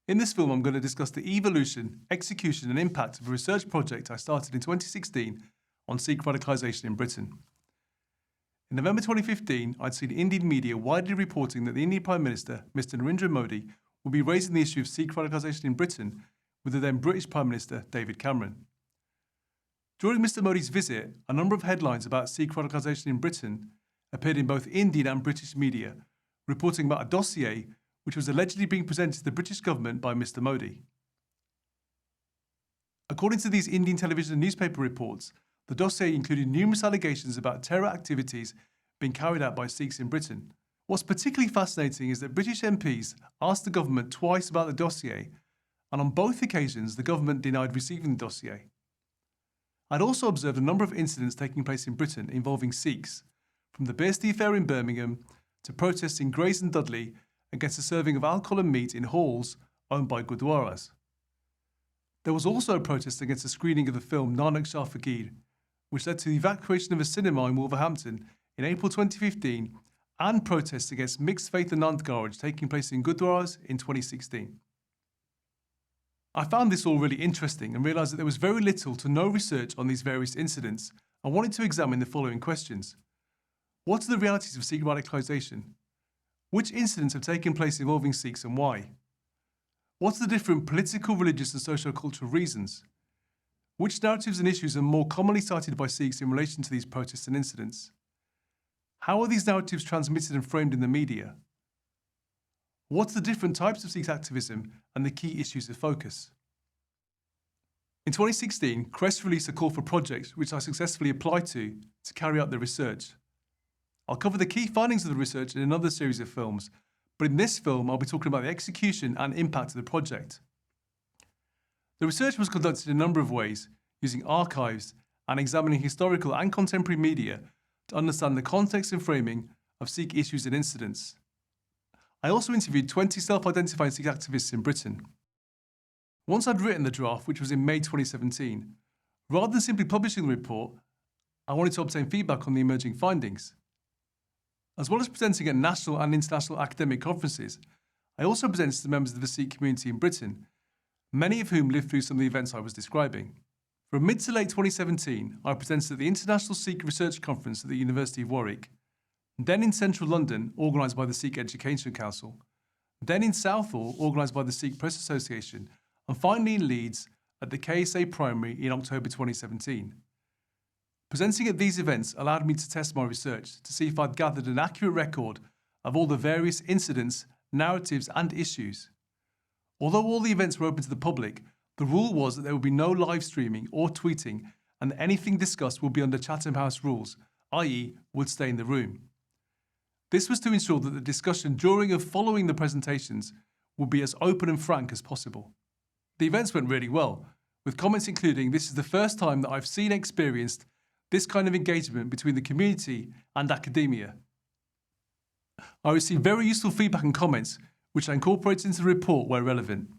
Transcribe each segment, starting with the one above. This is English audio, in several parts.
In this film, I'm going to discuss the evolution, execution and impact of a research project I started in 2016 on Sikh radicalisation in Britain. In November 2015, I'd seen Indian media widely reporting that the Indian Prime Minister, Mr. Narendra Modi, would be raising the issue of Sikh radicalisation in Britain with the then British Prime Minister, David Cameron. During Mr. Modi's visit, a number of headlines about Sikh radicalisation in Britain appeared in both Indian and British media, reporting about a dossier which was allegedly being presented to the British government by Mr. Modi. According to these Indian television and newspaper reports, the dossier included numerous allegations about terror activities being carried out by Sikhs in Britain. What's particularly fascinating is that British MPs asked the government twice about the dossier, and on both occasions the government denied receiving the dossier. I'd also observed a number of incidents taking place in Britain involving Sikhs, from the Bearsty affair in Birmingham to protests in Grays and Dudley against the serving of alcohol and meat in halls owned by Gurdwaras. There was also a protest against the screening of the film Nanak Shah Fakir, which led to the evacuation of a cinema in Wolverhampton in April 2015, and protests against mixed faith Anand Garage taking place in Gurdwaras in 2016. I found this all really interesting and realised that there was very little to no research on these various incidents and wanted to examine the following questions. What are the realities of Sikh radicalisation? Which incidents have taken place involving Sikhs and why? What are the different political, religious and socio-cultural reasons? Which narratives and issues are more commonly cited by Sikhs in relation to these protests and incidents? How are these narratives transmitted and framed in the media? What are the different types of Sikh activism and the key issues of focus? In 2016, CREST released a call for projects which I successfully applied to carry out the research. I'll cover the key findings of the research in another series of films, but in this film I'll be talking about the execution and impact of the project. The research was conducted in a number of ways, using archives and examining historical and contemporary media to understand the context and framing of Sikh issues and incidents. I also interviewed 20 self-identifying Sikh activists in Britain. Once I'd written the draft, which was in May 2017, rather than simply publishing the report, I wanted to obtain feedback on the emerging findings. As well as presenting at national and international academic conferences, I also presented to members of the Sikh community in Britain, many of whom lived through some of the events I was describing. From mid to late 2017, I presented at the International Sikh Research Conference at the University of Warwick, then in central London, organised by the Sikh Education Council, then in Southall, organised by the Sikh Press Association, and finally in Leeds at the KSA Primary in October 2017. Presenting at these events allowed me to test my research to see if I'd gathered an accurate record of all the various incidents, narratives and issues. Although all the events were open to the public, the rule was that there would be no live streaming or tweeting and that anything discussed would be under Chatham House rules, i.e. would stay in the room. This was to ensure that the discussion during and following the presentations would be as open and frank as possible. The events went really well, with comments including, "This is the first time that I've seen and experienced this kind of engagement between the community and academia." I received very useful feedback and comments, which I incorporated into the report where relevant.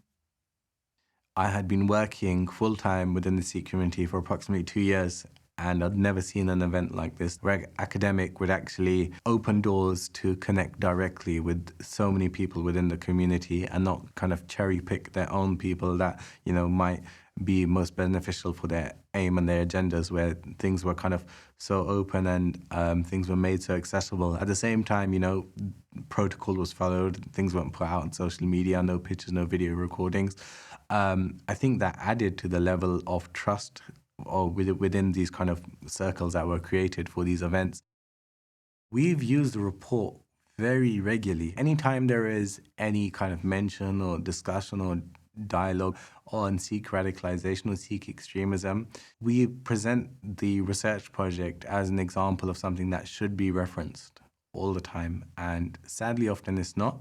I had been working full-time within the Sikh community for approximately 2 years, and I'd never seen an event like this where an academic would actually open doors to connect directly with so many people within the community and not kind of cherry-pick their own people that, might be most beneficial for their aim and their agendas, where things were kind of so open and things were made so accessible. At the same time, protocol was followed, things weren't put out on social media, no pictures, no video recordings. I think that added to the level of trust or within these kind of circles that were created for these events. We've used the report very regularly. Anytime there is any kind of mention or discussion or dialogue on Sikh radicalisation or Sikh extremism, we present the research project as an example of something that should be referenced all the time. And sadly, often it's not.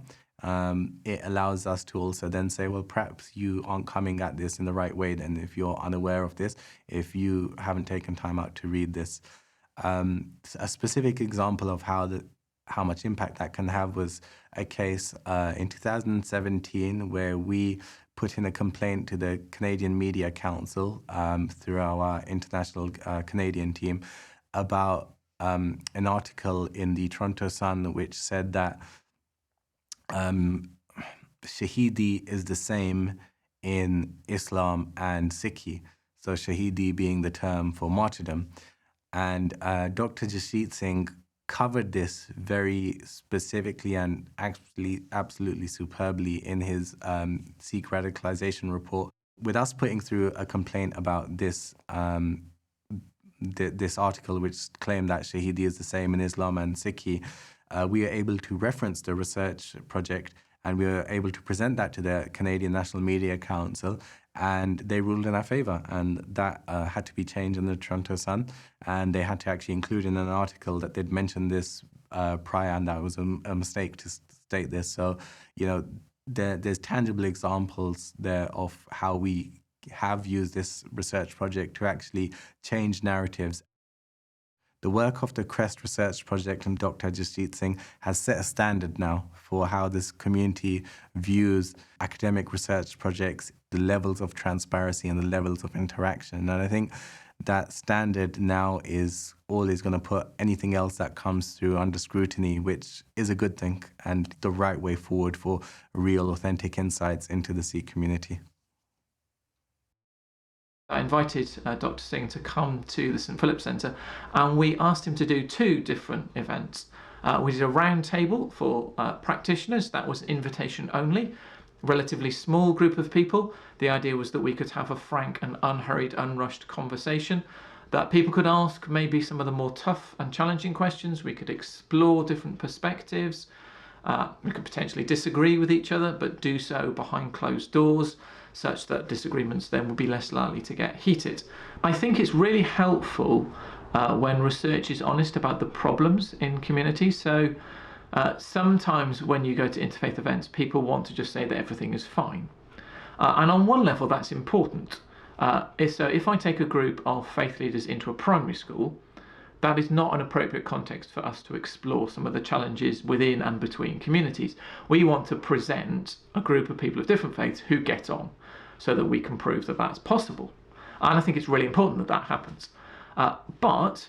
It allows us to also then say, well, perhaps you aren't coming at this in the right way then if you're unaware of this, if you haven't taken time out to read this. A specific example of how much impact that can have was a case in 2017 where we put in a complaint to the Canadian Media Council through our international Canadian team about an article in the Toronto Sun which said that Shahidi is the same in Islam and Sikhi. So Shahidi being the term for martyrdom. And Dr. Jasjit Singh covered this very specifically and actually absolutely superbly in his Sikh radicalisation report. With us putting through a complaint about this this article, which claimed that Shahidi is the same in Islam and Sikhi, we are able to reference the research project, and we were able to present that to the Canadian National Media Council, and they ruled in our favour. And that had to be changed in the Toronto Sun, and they had to actually include in an article that they'd mentioned this prior, and that was a mistake to state this. So, you know, there's tangible examples there of how we have used this research project to actually change narratives. The work of the CREST research project and Dr. Jasjit Singh has set a standard now for how this community views academic research projects, the levels of transparency and the levels of interaction. And I think that standard now is always going to put anything else that comes through under scrutiny, which is a good thing and the right way forward for real, authentic insights into the Sikh community. I invited Dr. Singh to come to the St Philip's Centre, and we asked him to do two different events. We did a round table for practitioners. That was invitation only, relatively small group of people. The idea was that we could have a frank and unhurried, unrushed conversation, that people could ask maybe some of the more tough and challenging questions. We could explore different perspectives. We could potentially disagree with each other, but do so behind closed doors, such that disagreements then would be less likely to get heated. I think it's really helpful when research is honest about the problems in communities. So sometimes when you go to interfaith events, people want to just say that everything is fine. And on one level, that's important. So if I take a group of faith leaders into a primary school, that is not an appropriate context for us to explore some of the challenges within and between communities. We want to present a group of people of different faiths who get on, so that we can prove that that's possible. And I think it's really important that that happens. But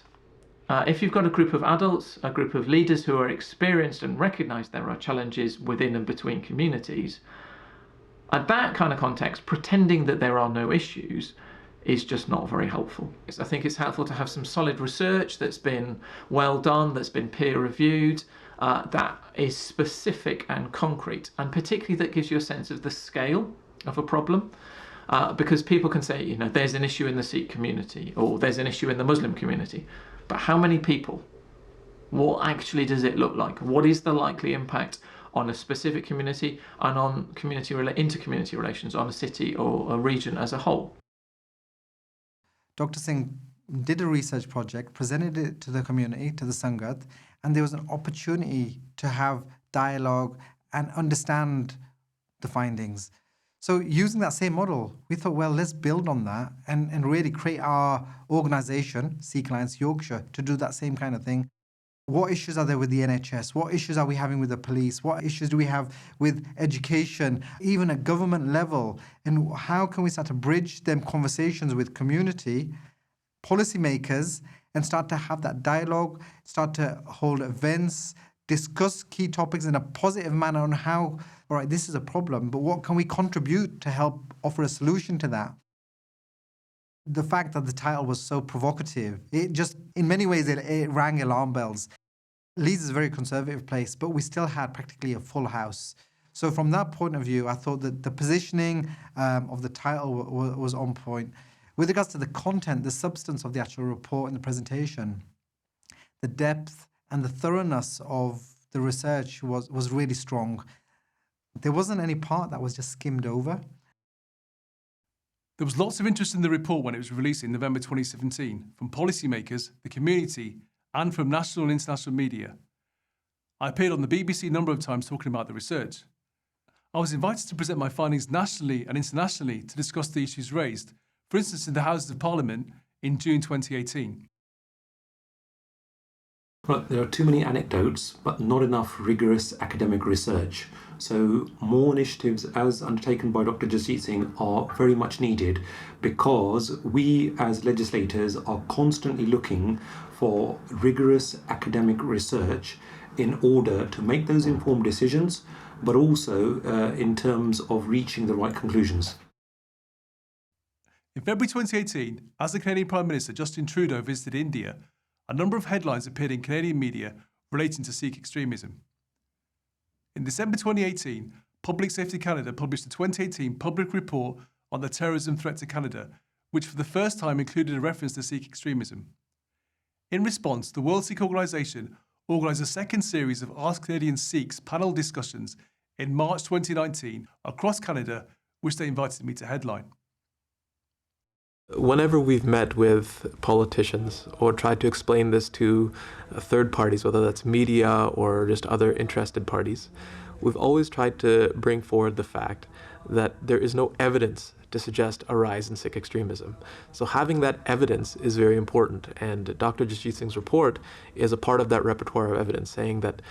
if you've got a group of adults, a group of leaders who are experienced and recognise there are challenges within and between communities, at that kind of context, pretending that there are no issues is just not very helpful. I think it's helpful to have some solid research that's been well done, that's been peer reviewed, that is specific and concrete, and particularly that gives you a sense of the scale of a problem. Because people can say, you know, there's an issue in the Sikh community, or there's an issue in the Muslim community, but how many people? What actually does it look like? What is the likely impact on a specific community and on inter-community relations on a city or a region as a whole? Dr. Singh did a research project, presented it to the community, to the Sangat, and there was an opportunity to have dialogue and understand the findings. So using that same model, we thought, well, let's build on that and really create our organisation, Sikh Alliance Yorkshire, to do that same kind of thing. What issues are there with the NHS? What issues are we having with the police? What issues do we have with education, even at government level? And how can we start to bridge them conversations with community, policymakers, and start to have that dialogue, start to hold events, discuss key topics in a positive manner on how, all right, this is a problem, but what can we contribute to help offer a solution to that? The fact that the title was so provocative, it just, in many ways, it rang alarm bells. Leeds is a very conservative place, but we still had practically a full house. So from that point of view, I thought that the positioning of the title was on point. With regards to the content, the substance of the actual report and the presentation, the depth and the thoroughness of the research was really strong. There wasn't any part that was just skimmed over. There was lots of interest in the report when it was released in November 2017 from policymakers, the community, and from national and international media. I appeared on the BBC a number of times talking about the research. I was invited to present my findings nationally and internationally to discuss the issues raised, for instance in the Houses of Parliament in June 2018. Well, there are too many anecdotes, but not enough rigorous academic research. So more initiatives as undertaken by Dr. Jasjit Singh are very much needed, because we as legislators are constantly looking for rigorous academic research in order to make those informed decisions, but also in terms of reaching the right conclusions. In February 2018, as the Canadian Prime Minister Justin Trudeau visited India, a number of headlines appeared in Canadian media relating to Sikh extremism. In December 2018, Public Safety Canada published a 2018 public report on the terrorism threat to Canada, which for the first time included a reference to Sikh extremism. In response, the World Sikh Organisation organised a second series of Ask Canadian Sikhs panel discussions in March 2019 across Canada, which they invited me to headline. Whenever we've met with politicians or tried to explain this to third parties, whether that's media or just other interested parties, we've always tried to bring forward the fact that there is no evidence to suggest a rise in Sikh extremism. So having that evidence is very important, and Dr. Jasjit Singh's report is a part of that repertoire of evidence, saying that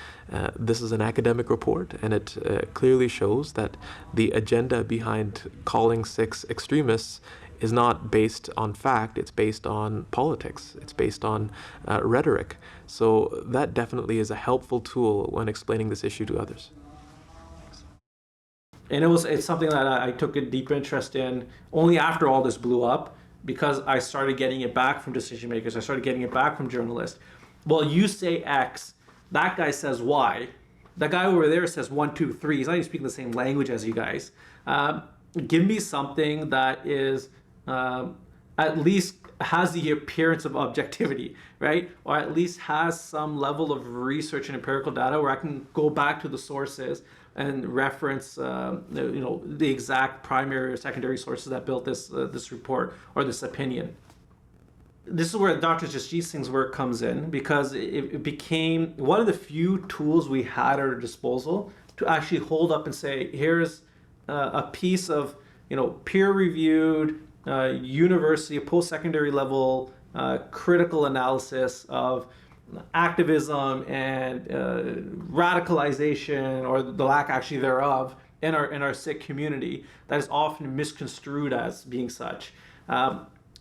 this is an academic report, and it clearly shows that the agenda behind calling Sikhs extremists is not based on fact, it's based on politics, it's based on rhetoric. So that definitely is a helpful tool when explaining this issue to others. And it's something that I took a deep interest in only after all this blew up, because I started getting it back from decision makers, I started getting it back from journalists. Well, you say X, that guy says Y, that guy over there says 1, 2, 3, he's not even speaking the same language as you guys. Give me something that is at least has the appearance of objectivity, right? Or at least has some level of research and empirical data where I can go back to the sources and reference, the exact primary or secondary sources that built this report or this opinion. This is where Dr. Jasjit Singh's work comes in, because it became one of the few tools we had at our disposal to actually hold up and say, here's a piece of, peer-reviewed, university, post-secondary level critical analysis of activism and radicalization, or the lack actually thereof, in our Sikh community that is often misconstrued as being such.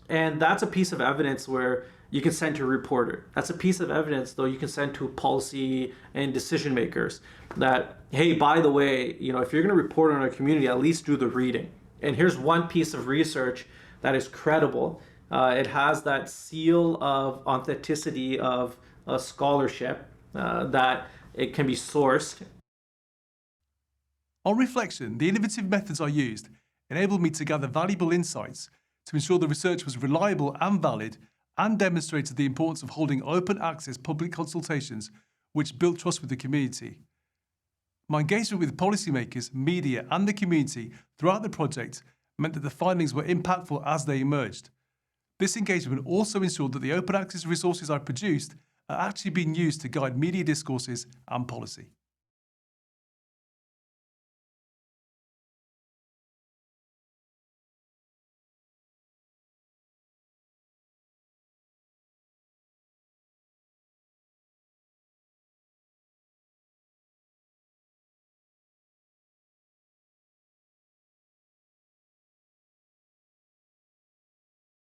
And that's a piece of evidence where you can send to a reporter. That's a piece of evidence, though, you can send to policy and decision makers that, hey, by the way, if you're going to report on our community, at least do the reading. And here's one piece of research that is credible. It has that seal of authenticity of scholarship, that it can be sourced. On reflection, the innovative methods I used enabled me to gather valuable insights to ensure the research was reliable and valid, and demonstrated the importance of holding open access public consultations, which built trust with the community. My engagement with policymakers, media, and the community throughout the project meant that the findings were impactful as they emerged. This engagement also ensured that the open access resources I produced are actually being used to guide media discourses and policy.